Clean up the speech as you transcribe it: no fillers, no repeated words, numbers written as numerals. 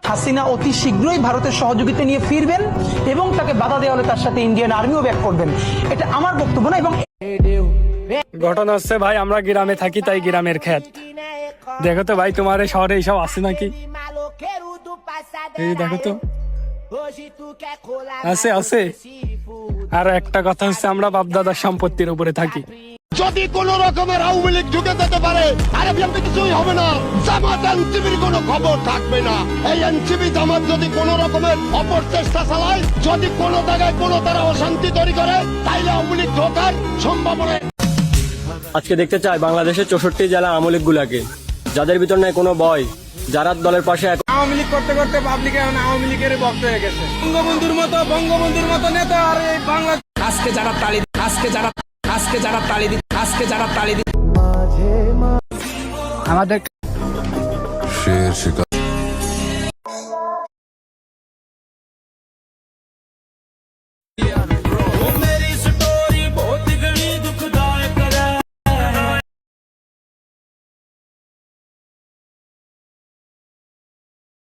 হাসিনা অতি শীঘ্রই ভারতের সহযোগিতা নিয়ে ফিরবেন এবং তাকে বাধা দেওয়া হলে তার সাথে ইন্ডিয়ান আর্মিও ব্যাক করবেন। এটা আমার বক্তব্য না। এবং ঘটনা হচ্ছে ভাই, আমরা গ্রামে থাকি, তাই গ্রামের ক্ষেত। দেখো তো ভাই, তোমার এই শহরে এইসব আছে নাকি? এই দেখো তো, আছে আছে। আর একটা কথা হচ্ছে, আমরা বাপদাদার সম্পত্তির উপরে থাকি। যদি কোন রকমের আওয়ামী লীগ ঢুকে যেতে পারে, আরে বিএনপি কিছুই হবে না। জামাত এনসিপির কোনো খবর থাকবে না। এই এনসিপি জামাত যদি কোন রকমের অপচেষ্টা চালায়, যদি কোন জায়গায় কোনো তারা অশান্তি তৈরি করে, তাইলে আওয়ামী লীগ ঢোকার সম্ভাবনা। আজকে দেখতে চাই বাংলাদেশের 64 জেলা আওয়ামী লীগ গুলাকে, যাদের ভিতর নাই কোনো ভয়, যারা দলের পাশে। আওয়ামী লীগ করতে করতে পাবলিক এখন আওয়ামী লীগের ভক্ত হয়ে গেছে। বঙ্গবন্ধুর মতো নেতা আর এই বাংলা। আজকে যারা তালি আমাদের